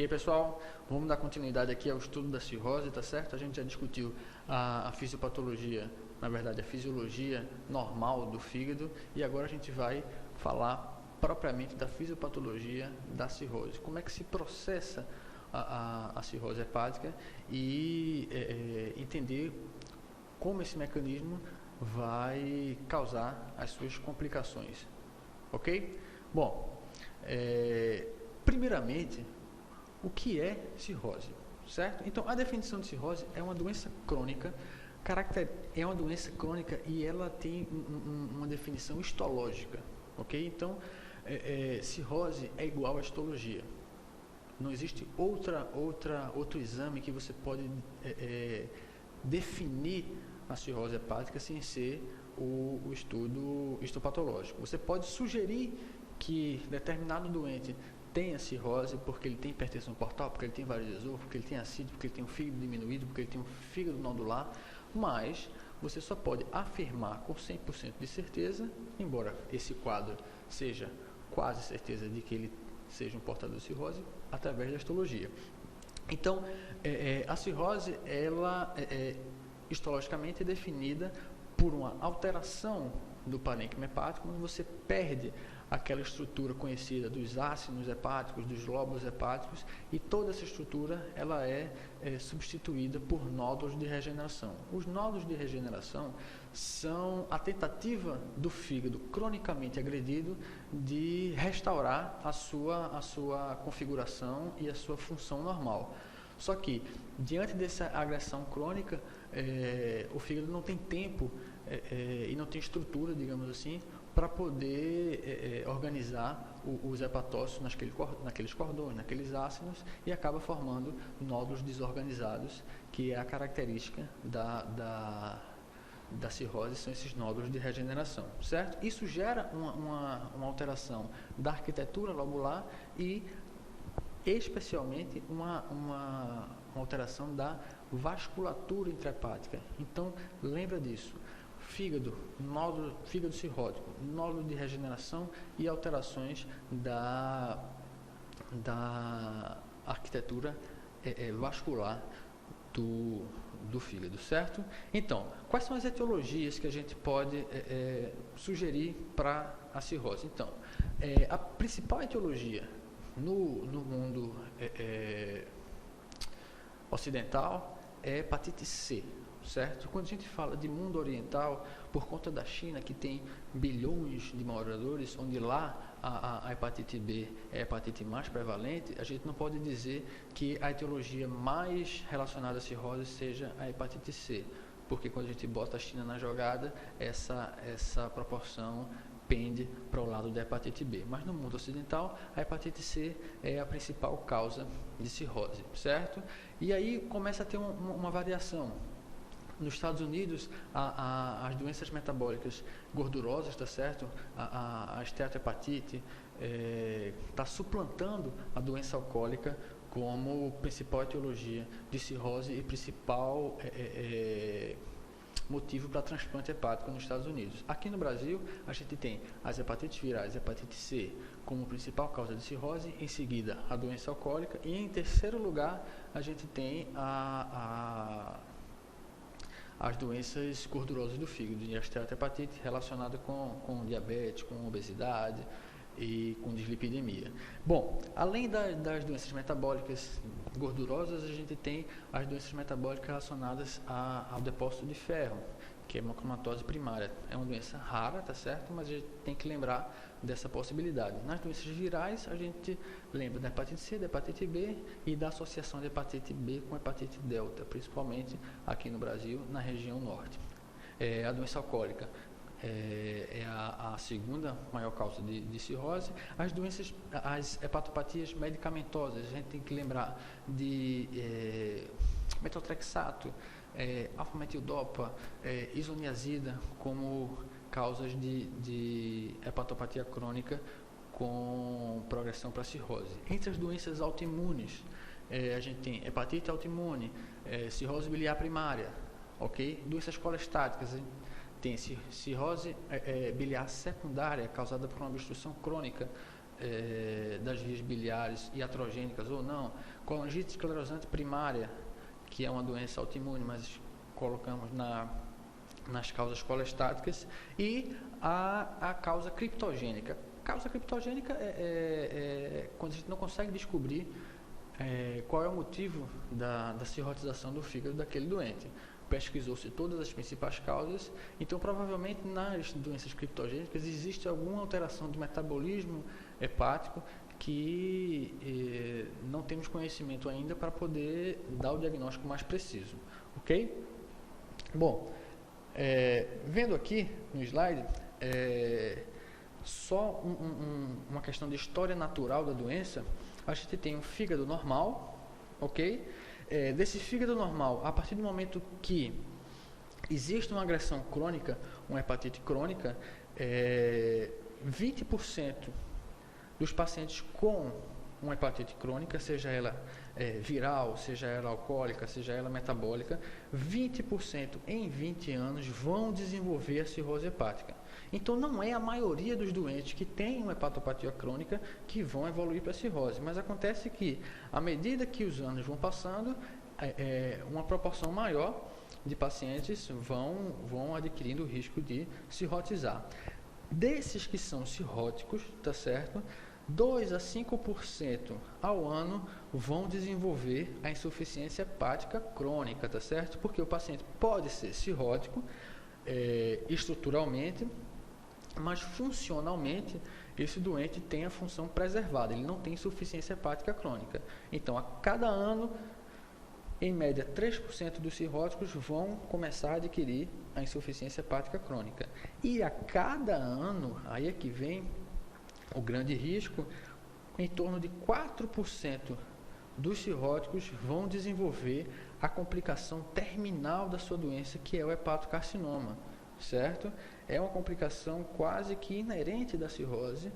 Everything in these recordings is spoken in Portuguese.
pessoal, vamos dar continuidade aqui ao estudo da cirrose, tá certo? A gente já discutiu a fisiopatologia, na verdade a fisiologia normal do fígado, e agora a gente vai falar propriamente da fisiopatologia da cirrose. Como é que se processa a cirrose hepática e entender como esse mecanismo vai causar as suas complicações, ok? Bom, primeiramente, o que é cirrose, certo? Então, a definição de cirrose é uma doença crônica, é uma doença crônica e ela tem uma definição histológica, ok? Então, cirrose é igual a histologia. Não existe outro exame que você pode definir a cirrose hepática sem ser o estudo histopatológico. Você pode sugerir que determinado doente tenha cirrose porque ele tem hipertensão portal, porque ele tem vários esôfagos, porque ele tem ascite, porque ele tem um fígado diminuído, porque ele tem um fígado nodular, mas você só pode afirmar com 100% de certeza, embora esse quadro seja quase certeza de que ele seja um portador de cirrose, através da histologia. Então, a cirrose, ela histologicamente é definida por uma alteração do parênquima hepático, quando você perde aquela estrutura conhecida dos ácidos hepáticos, dos lóbulos hepáticos, e toda essa estrutura ela é substituída por nódulos de regeneração. Os nódulos de regeneração são a tentativa do fígado cronicamente agredido de restaurar a sua configuração e a sua função normal. Só que, diante dessa agressão crônica, o fígado não tem tempo e não tem estrutura, digamos assim, para poder organizar os hepatócitos naqueles cordões, naqueles ácidos, e acaba formando nódulos desorganizados, que é a característica da cirrose, são esses nódulos de regeneração, certo? Isso gera uma alteração da arquitetura lobular e especialmente uma alteração da vasculatura intrahepática. Então, lembra disso. Fígado cirrótico, nódulo de regeneração e alterações da arquitetura vascular do fígado, certo? Então, quais são as etiologias que a gente pode sugerir para a cirrose? Então, a principal etiologia no mundo ocidental é hepatite C, certo? Quando a gente fala de mundo oriental, por conta da China, que tem bilhões de moradores, onde lá a hepatite B é a hepatite mais prevalente, a gente não pode dizer que a etiologia mais relacionada à cirrose seja a hepatite C, porque quando a gente bota a China na jogada, essa proporção pende para o lado da hepatite B. Mas no mundo ocidental, a hepatite C é a principal causa de cirrose, certo? E aí começa a ter uma variação. Nos Estados Unidos, as doenças metabólicas gordurosas, tá certo? A esteatohepatite está suplantando a doença alcoólica como principal etiologia de cirrose e principal motivo para transplante hepático nos Estados Unidos. Aqui no Brasil, a gente tem as hepatites virais, hepatite C, como principal causa de cirrose, em seguida a doença alcoólica, e em terceiro lugar, a gente tem as doenças gordurosas do fígado, e a esteatohepatite relacionada com diabetes, com obesidade e com dislipidemia. Bom, além das doenças metabólicas gordurosas, a gente tem as doenças metabólicas relacionadas ao depósito de ferro, que é hemocromatose primária. É uma doença rara, tá certo? Mas a gente tem que lembrar dessa possibilidade. Nas doenças virais, a gente lembra da hepatite C, da hepatite B e da associação de hepatite B com hepatite delta, principalmente aqui no Brasil, na região norte. A doença alcoólica é a segunda maior causa de cirrose. As hepatopatias medicamentosas, a gente tem que lembrar de metotrexato, alfa-metildopa, isoniazida como causas de hepatopatia crônica com progressão para cirrose. Entre as doenças autoimunes, a gente tem hepatite autoimune, cirrose biliar primária, ok? Doenças colestáticas, a gente tem cirrose biliar secundária causada por uma obstrução crônica das vias biliares iatrogênicas ou não, colangite esclerosante primária, que é uma doença autoimune, mas colocamos nas causas colestáticas, e a causa criptogênica. Causa criptogênica é quando a gente não consegue descobrir qual é o motivo da cirrotização do fígado daquele doente. Pesquisou-se todas as principais causas, então provavelmente nas doenças criptogênicas existe alguma alteração do metabolismo hepático que não temos conhecimento ainda para poder dar o diagnóstico mais preciso, ok? Bom, vendo aqui no slide, só uma questão de história natural da doença, a gente tem um fígado normal, ok? Desse fígado normal, a partir do momento que existe uma agressão crônica, uma hepatite crônica, 20% dos pacientes com uma hepatite crônica, seja ela viral, seja ela alcoólica, seja ela metabólica, 20% em 20 anos vão desenvolver a cirrose hepática. Então, não é a maioria dos doentes que têm uma hepatopatia crônica que vão evoluir para a cirrose, mas acontece que, à medida que os anos vão passando, uma proporção maior de pacientes vão adquirindo o risco de cirrotizar. Desses que são cirróticos, tá certo? 2 a 5% ao ano vão desenvolver a insuficiência hepática crônica, tá certo? Porque o paciente pode ser cirrótico estruturalmente, mas funcionalmente esse doente tem a função preservada, ele não tem insuficiência hepática crônica. Então, a cada ano, em média, 3% dos cirróticos vão começar a adquirir a insuficiência hepática crônica. E a cada ano, aí é que vem o grande risco, em torno de 4% dos cirróticos vão desenvolver a complicação terminal da sua doença, que é o hepatocarcinoma, certo? É uma complicação quase que inerente da cirrose,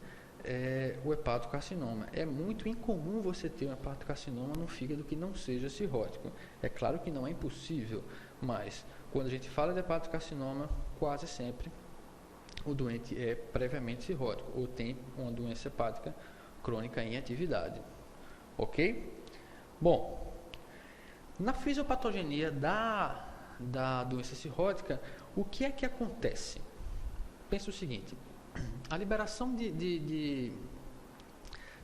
o hepatocarcinoma. É muito incomum você ter um hepatocarcinoma no fígado que não seja cirrótico. É claro que não é impossível, mas quando a gente fala de hepatocarcinoma, quase sempre o doente é previamente cirrótico ou tem uma doença hepática crônica em atividade. Ok? Bom, na fisiopatogenia da doença cirrótica, o que é que acontece? Pensa o seguinte: a liberação de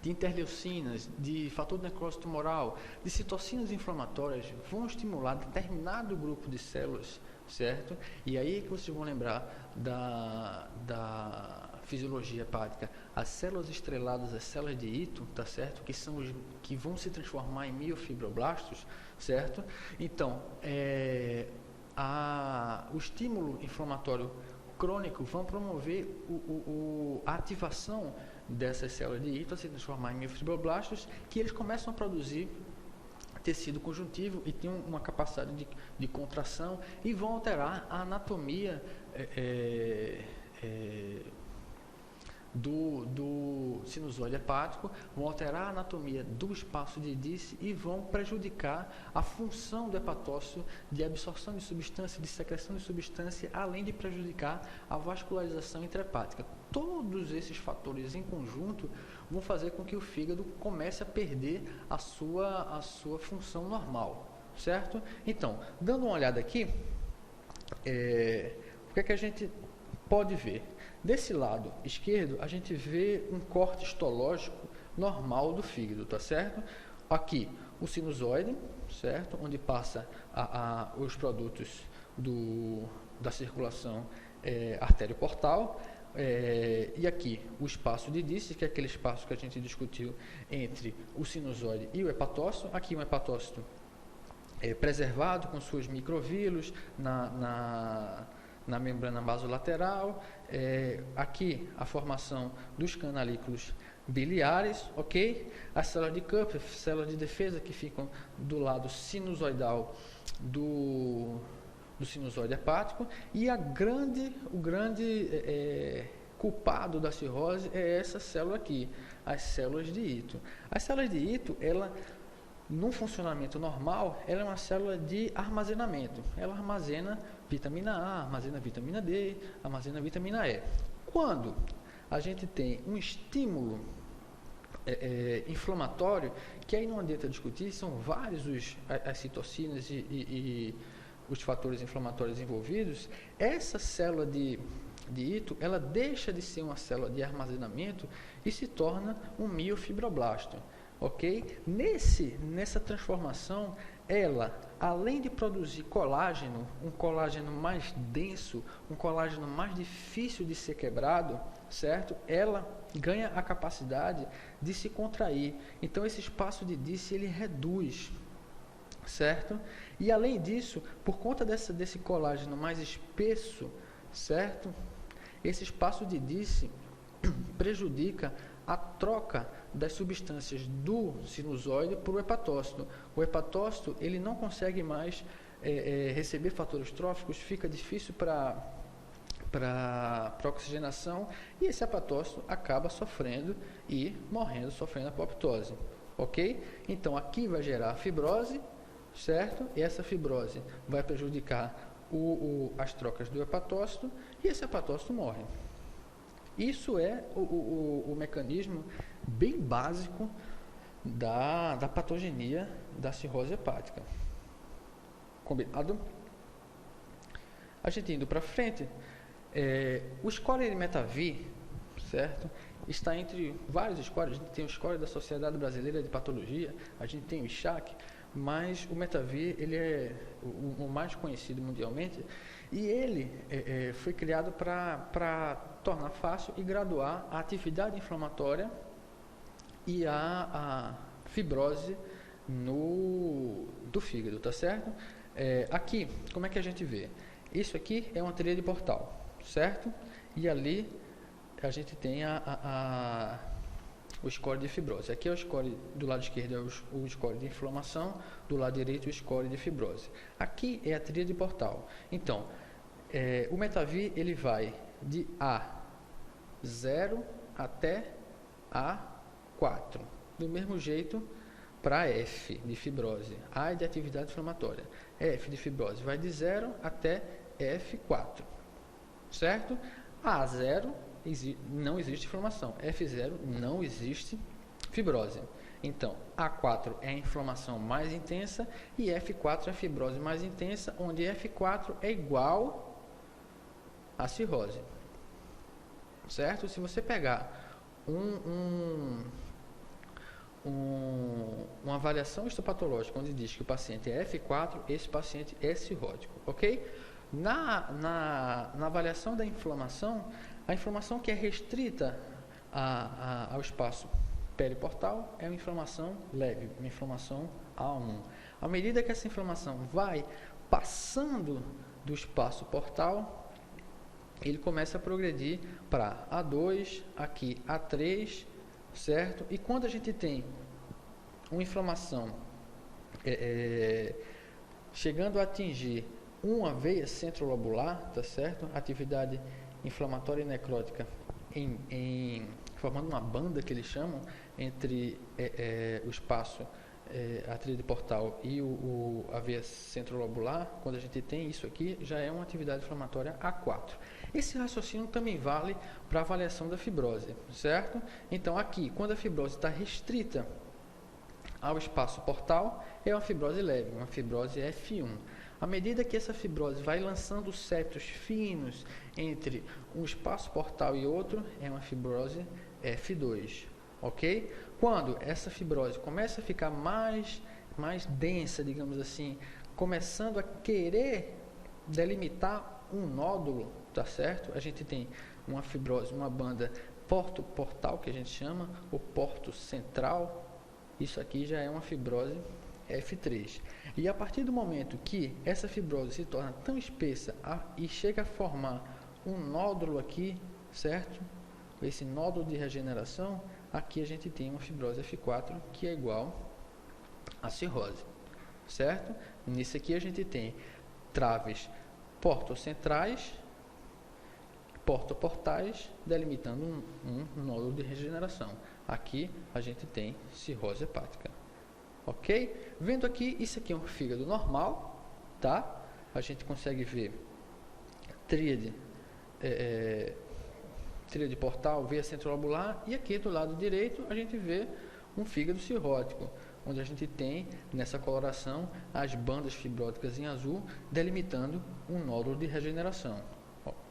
interleucinas, de fator de necrose tumoral, de citocinas inflamatórias vão estimular determinado grupo de células, certo? E aí é que vocês vão lembrar da fisiologia hepática. As células estreladas, as células de Ito, tá certo? Que são os que vão se transformar em miofibroblastos, certo? Então, o estímulo inflamatório crônico vão promover a ativação dessas células de Ito a se transformar em miofibroblastos, que eles começam a produzir tecido conjuntivo e tem uma capacidade de contração e vão alterar a anatomia do sinusóide hepático, vão alterar a anatomia do espaço de Dice e vão prejudicar a função do hepatócito de absorção de substância, de secreção de substância, além de prejudicar a vascularização intrahepática. Todos esses fatores em conjunto vão fazer com que o fígado comece a perder a sua função normal, certo? Então, dando uma olhada aqui, o que é que a gente pode ver? Desse lado esquerdo, a gente vê um corte histológico normal do fígado, tá certo? Aqui, o sinusoide, certo? Onde passa os produtos da circulação artérioportal. E aqui, o espaço de Dice, que é aquele espaço que a gente discutiu entre o sinusoide e o hepatócito. Aqui, um hepatócito preservado com suas microvílulos na membrana basolateral, aqui a formação dos canalículos biliares, ok? As células de Kupffer, células de defesa que ficam do lado sinusoidal do sinusoide hepático, e o grande culpado da cirrose é essa célula aqui, as células de Ito. As células de Ito, num funcionamento normal, ela é uma célula de armazenamento. Ela armazena vitamina A, armazena vitamina D, armazena vitamina E. Quando a gente tem um estímulo inflamatório, que aí não adianta discutir, são vários as citocinas e os fatores inflamatórios envolvidos. Essa célula de Ito, ela deixa de ser uma célula de armazenamento e se torna um miofibroblasto, ok? Nessa transformação, ela, além de produzir colágeno, um colágeno mais denso, um colágeno mais difícil de ser quebrado, certo? Ela ganha a capacidade de se contrair. Então, esse espaço de Disse, ele reduz, certo? E além disso, por conta desse colágeno mais espesso, certo? Esse espaço de Disse prejudica a troca das substâncias do sinusoide para o hepatócito. O hepatócito, ele não consegue mais receber fatores tróficos, fica difícil para oxigenação, e esse hepatócito acaba sofrendo e morrendo, sofrendo apoptose, ok? Então, aqui vai gerar fibrose, certo? E essa fibrose vai prejudicar as trocas do hepatócito, e esse hepatócito morre. Isso é o mecanismo bem básico da patogenia da cirrose hepática. Combinado? A gente indo para frente, o score de Metavi, certo? Está entre vários scores. A gente tem o score da Sociedade Brasileira de Patologia, a gente tem o ISHAQ, mas o Metavi, ele é o mais conhecido mundialmente, e ele foi criado para tornar fácil e graduar a atividade inflamatória e a fibrose do fígado, tá certo? Aqui, como é que a gente vê? Isso aqui é uma tríade portal, certo? E ali a gente tem o score de fibrose. Aqui é o score do lado esquerdo, é o score de inflamação, do lado direito o score de fibrose. Aqui é a tríade portal. Então, o Metavi, ele vai de A0 até A4. Do mesmo jeito para F de fibrose. A é de atividade inflamatória. F de fibrose vai de 0 até F4. Certo? A0 não existe inflamação. F0 não existe fibrose. Então, A4 é a inflamação mais intensa e F4 é a fibrose mais intensa, onde F4 é igual à cirrose. Certo? Se você pegar uma avaliação histopatológica onde diz que o paciente é F4, esse paciente é cirrótico, ok? Na avaliação da inflamação, a inflamação que é restrita ao espaço periportal é uma inflamação leve, uma inflamação A1. À medida que essa inflamação vai passando do espaço portal, ele começa a progredir para A2, aqui A3, certo? E quando a gente tem uma inflamação chegando a atingir uma veia centrolobular, tá certo? Atividade inflamatória e necrótica formando uma banda que eles chamam entre o espaço, a tríade portal e a veia centrolobular. Quando a gente tem isso aqui, já é uma atividade inflamatória A4. Esse raciocínio também vale para a avaliação da fibrose, certo? Então aqui, quando a fibrose está restrita ao espaço portal, é uma fibrose leve, uma fibrose F1. À medida que essa fibrose vai lançando septos finos entre um espaço portal e outro, é uma fibrose F2, ok? Quando essa fibrose começa a ficar mais densa, digamos assim, começando a querer delimitar um nódulo, tá certo? A gente tem uma fibrose, uma banda porto-portal, que a gente chama, o porto central. Isso aqui já é uma fibrose F3. E a partir do momento que essa fibrose se torna tão espessa e chega a formar um nódulo aqui, certo? Esse nódulo de regeneração, aqui a gente tem uma fibrose F4 que é igual à cirrose, certo? Nisso aqui a gente tem traves portocentrais, portoportais, delimitando um nódulo de regeneração. Aqui a gente tem cirrose hepática. Ok? Vendo aqui, isso aqui é um fígado normal, tá? A gente consegue ver tríade tríade portal, veia centrolobular, e aqui do lado direito a gente vê um fígado cirrótico, onde a gente tem nessa coloração as bandas fibróticas em azul, delimitando um nódulo de regeneração,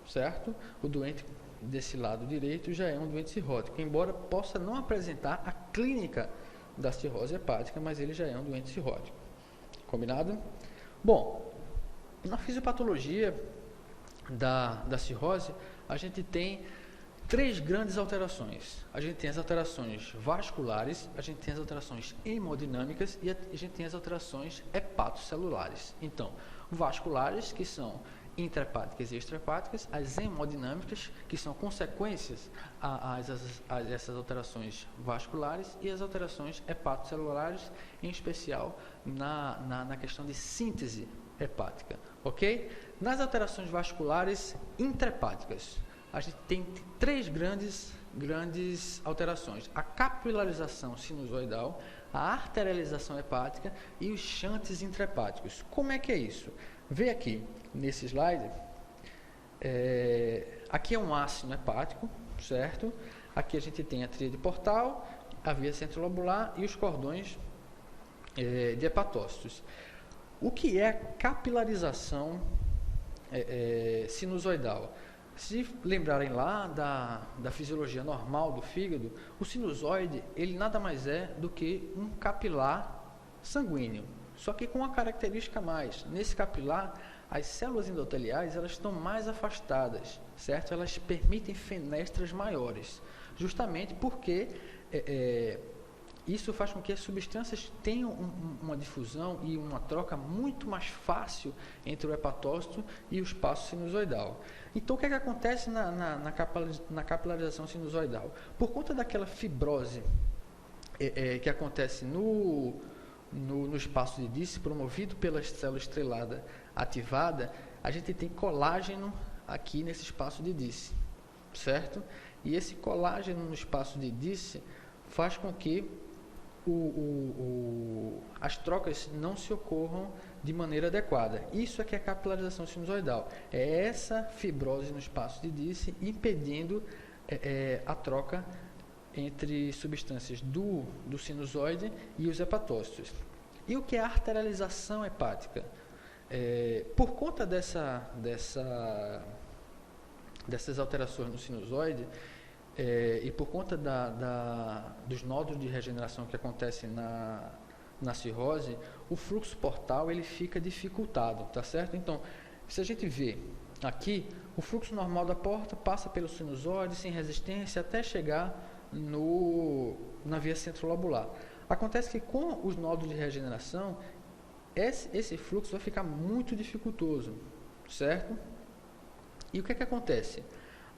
certo? O doente desse lado direito já é um doente cirrótico, embora possa não apresentar a clínica da cirrose hepática, mas ele já é um doente cirrótico. Combinado? Bom, na fisiopatologia da cirrose, a gente tem três grandes alterações. A gente tem as alterações vasculares, a gente tem as alterações hemodinâmicas e a gente tem as alterações hepatocelulares. Então, vasculares, que são intrahepáticas e extrahepáticas, as hemodinâmicas, que são consequências a essas alterações vasculares, e as alterações hepatocelulares, em especial na questão de síntese hepática, ok? Nas alterações vasculares intrahepáticas, a gente tem três grandes alterações: a capilarização sinusoidal, a arterialização hepática e os shunts intrahepáticos. Como é que é isso? Vê aqui nesse slide, aqui é um ácido hepático, certo? Aqui a gente tem a tríade portal, a via centrolobular e os cordões de hepatócitos. O que é capilarização sinusoidal? Se lembrarem lá da fisiologia normal do fígado, o sinusoide, ele nada mais é do que um capilar sanguíneo, só que com uma característica a mais. Nesse capilar, as células endoteliais, elas estão mais afastadas, certo? Elas permitem fenestras maiores, justamente porque isso faz com que as substâncias tenham uma difusão e uma troca muito mais fácil entre o hepatócito e o espaço sinusoidal. Então, o que é que acontece na capilarização sinusoidal? Por conta daquela fibrose que acontece no espaço de Disse, promovido pela célula estrelada ativada, a gente tem colágeno aqui nesse espaço de Disse, certo? E esse colágeno no espaço de Disse faz com que as trocas não se ocorram de maneira adequada. Isso é que é a capilarização sinusoidal. É essa fibrose no espaço de Disse impedindo a troca entre substâncias do sinusoide e os hepatócitos. E o que é a arterialização hepática? Por conta dessas alterações no sinusoide, e por conta dos nódulos de regeneração que acontecem na cirrose, o fluxo portal ele fica dificultado, tá certo? Então, se a gente vê aqui, o fluxo normal da porta passa pelo sinusoide sem resistência até chegar na via centrolobular. Acontece que com os nódulos de regeneração, esse fluxo vai ficar muito dificultoso, certo? E o que é que acontece?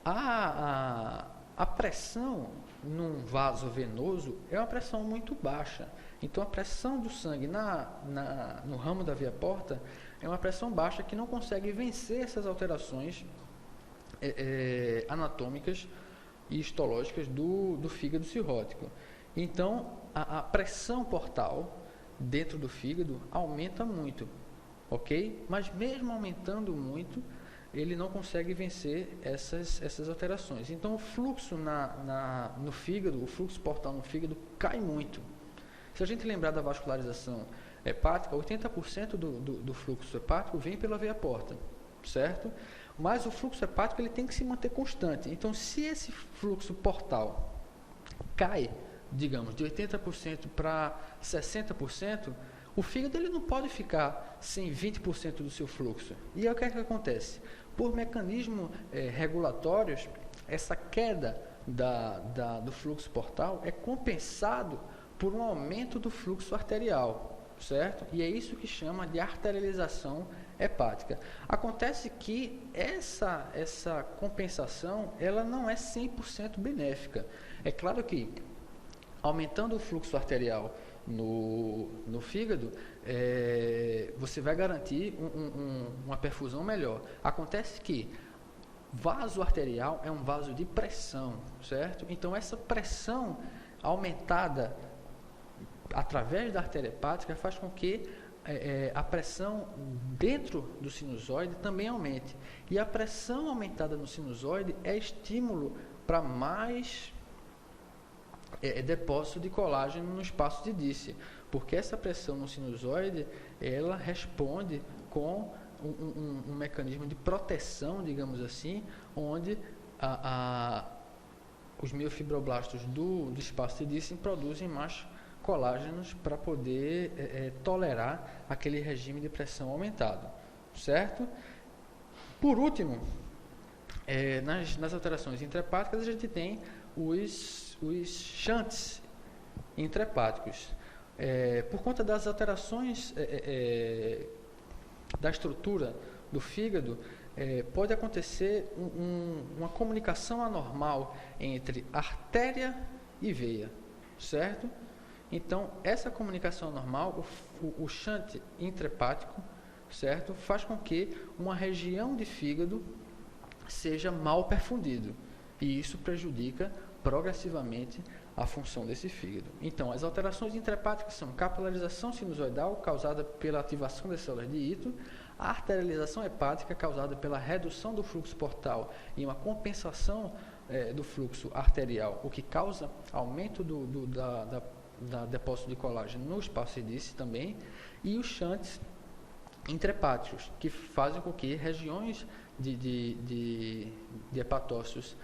A pressão num vaso venoso é uma pressão muito baixa. Então, a pressão do sangue no ramo da via porta é uma pressão baixa que não consegue vencer essas alterações anatômicas e histológicas do fígado cirrótico. Então, a pressão portal dentro do fígado aumenta muito, ok? Mas mesmo aumentando muito, ele não consegue vencer essas alterações. Então, o fluxo no fígado, o fluxo portal no fígado cai muito. Se a gente lembrar da vascularização hepática, 80% do fluxo hepático vem pela veia porta, certo? Mas o fluxo hepático ele tem que se manter constante. Então, se esse fluxo portal cai, digamos, de 80% para 60%, o fígado ele não pode ficar sem 20% do seu fluxo. E aí o que é que acontece? Por mecanismos regulatórios, essa queda do fluxo portal é compensado por um aumento do fluxo arterial, certo? E é isso que chama de arterialização hepática. Acontece que essa compensação ela não é 100% benéfica. É claro que aumentando o fluxo arterial no fígado, você vai garantir uma perfusão melhor. Acontece que vaso arterial é um vaso de pressão, certo? Então, essa pressão aumentada através da artéria hepática faz com que a pressão dentro do sinusoide também aumente. E a pressão aumentada no sinusoide é estímulo para mais depósito de colágeno no espaço de Disse, porque essa pressão no sinusoide, ela responde com um mecanismo de proteção, digamos assim, onde os miofibroblastos do espaço de Disse produzem mais colágenos para poder tolerar aquele regime de pressão aumentado, certo? Por último, nas alterações intrahepáticas, a gente tem os shunts intrahepáticos. Por conta das alterações da estrutura do fígado, pode acontecer uma comunicação anormal entre artéria e veia, certo? Então, essa comunicação anormal, o shunt intrahepático, certo, faz com que uma região de fígado seja mal perfundido, e isso prejudica progressivamente a função desse fígado. Então, as alterações intrahepáticas são capilarização sinusoidal causada pela ativação das células de Ito, a arterialização hepática causada pela redução do fluxo portal e uma compensação do fluxo arterial, o que causa aumento da depósito de colágeno no espaço de Disse também, e os shunts intrahepáticos, que fazem com que regiões de hepatócitos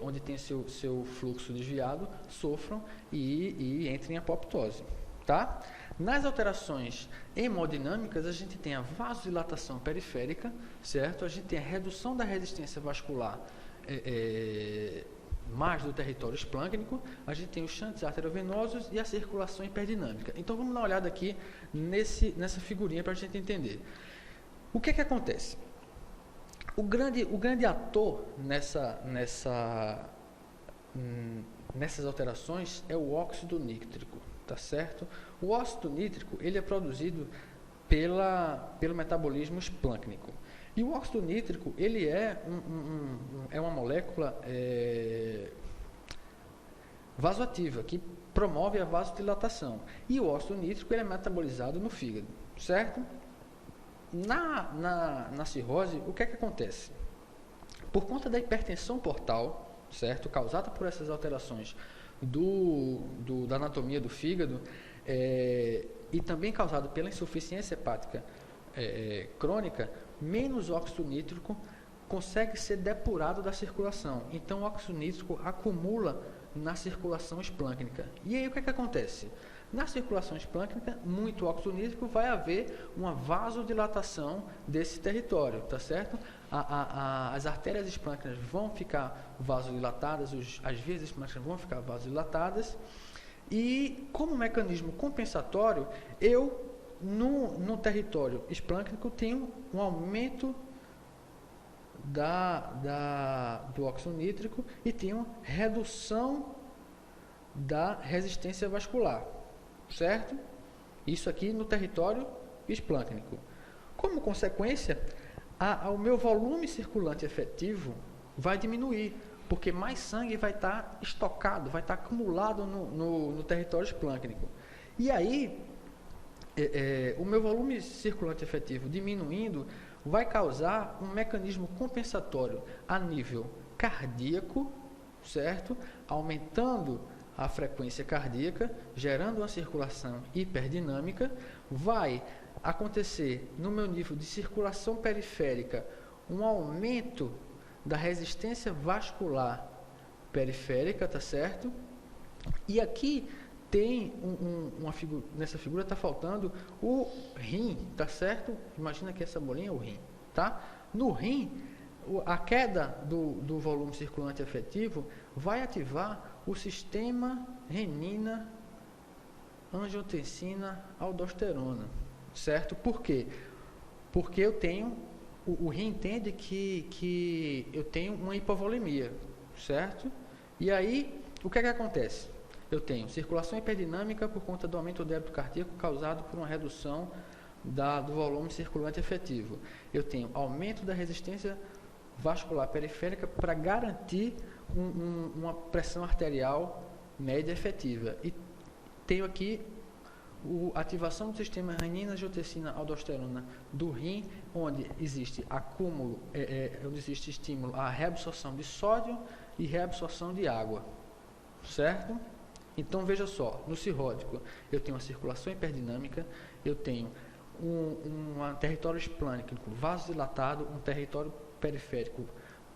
onde tem seu fluxo desviado sofram e entrem em apoptose, tá? Nas alterações hemodinâmicas, a gente tem a vasodilatação periférica, certo? A gente tem a redução da resistência vascular mais do território esplâncnico, a gente tem os shunts arteriovenosos e a circulação hiperdinâmica. Então, vamos dar uma olhada aqui nessa figurinha para a gente entender. O que acontece? O grande ator nessas alterações é o óxido nítrico, tá certo? O óxido nítrico, ele é produzido pelo metabolismo esplâncnico. E o óxido nítrico, ele é uma molécula vasoativa, que promove a vasodilatação. E o óxido nítrico, ele é metabolizado no fígado, certo? Na cirrose, o que acontece? Por conta da hipertensão portal, certo, causada por essas alterações da anatomia do fígado, e também causada pela insuficiência hepática crônica, menos óxido nítrico consegue ser depurado da circulação. Então, o óxido nítrico acumula na circulação esplâncnica. E aí, o que acontece? Na circulação esplâncnica, muito óxido nítrico, vai haver uma vasodilatação desse território, tá certo? As artérias esplâncnicas vão ficar vasodilatadas, as veias esplâncnicas vão ficar vasodilatadas, e como mecanismo compensatório, no território esplâncnico tenho um aumento do óxido nítrico e tenho redução da resistência vascular, certo? Isso aqui no território esplâncnico. Como consequência, o meu volume circulante efetivo vai diminuir, porque mais sangue vai estar estocado, vai estar acumulado no território esplâncnico. E aí, o meu volume circulante efetivo diminuindo vai causar um mecanismo compensatório a nível cardíaco, certo? Aumentando a frequência cardíaca, gerando uma circulação hiperdinâmica. Vai acontecer no meu nível de circulação periférica um aumento da resistência vascular periférica, tá certo? E aqui tem uma figura, nessa figura está faltando o rim, tá certo? Imagina que essa bolinha é o rim, tá? No rim, a queda do volume circulante efetivo vai ativar o sistema renina, angiotensina, aldosterona, certo? Por quê? Porque o rim entende que eu tenho uma hipovolemia, certo? E aí, o que acontece? Eu tenho circulação hiperdinâmica por conta do aumento do débito cardíaco causado por uma redução do volume circulante efetivo. Eu tenho aumento da resistência vascular periférica para garantir uma pressão arterial média efetiva. E tenho aqui ativação do sistema renina, angiotensina, aldosterona do rim, onde existe acúmulo, onde existe estímulo à reabsorção de sódio e reabsorção de água, certo? Então veja só, no cirrótico eu tenho uma circulação hiperdinâmica, eu tenho um território esplânico vasodilatado, um território periférico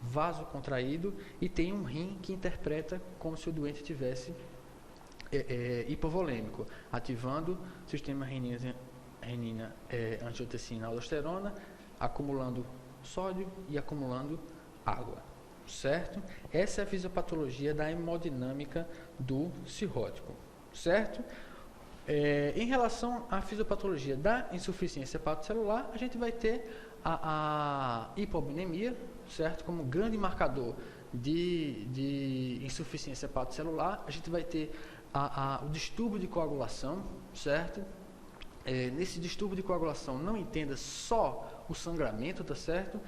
vasocontraído e tem um rim que interpreta como se o doente tivesse hipovolêmico, ativando o sistema renina, angiotensina, aldosterona, acumulando sódio e acumulando água, certo? Essa é a fisiopatologia da hemodinâmica do cirrótico, certo? Em relação à fisiopatologia da insuficiência hepatocelular, a gente vai ter a hipoambuminemia, certo? Como grande marcador de insuficiência hepatocelular. A gente vai ter o distúrbio de coagulação, certo? Nesse distúrbio de coagulação, não entenda só o sangramento, tá certo?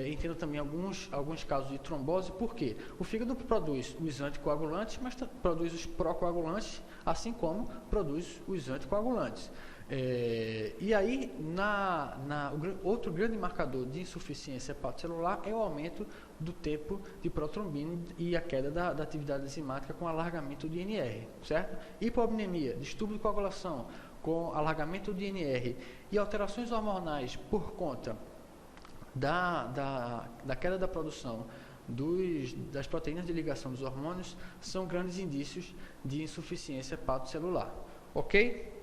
Entenda também alguns casos de trombose. Por quê? O fígado produz os anticoagulantes, mas produz os procoagulantes, assim como produz os anticoagulantes. E aí, outro grande marcador de insuficiência hepatocelular é o aumento do tempo de protrombina e a queda da atividade enzimática com alargamento do INR, certo? Hipoambuminemia, distúrbio de coagulação com alargamento do INR e alterações hormonais por conta da queda da produção das proteínas de ligação dos hormônios são grandes indícios de insuficiência hepatocelular, ok?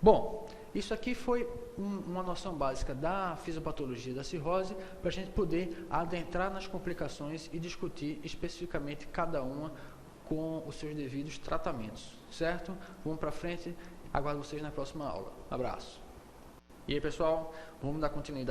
Bom, isso aqui foi uma noção básica da fisiopatologia da cirrose para a gente poder adentrar nas complicações e discutir especificamente cada uma com os seus devidos tratamentos, certo? Vamos para frente, aguardo vocês na próxima aula. Abraço. E aí, pessoal, vamos dar continuidade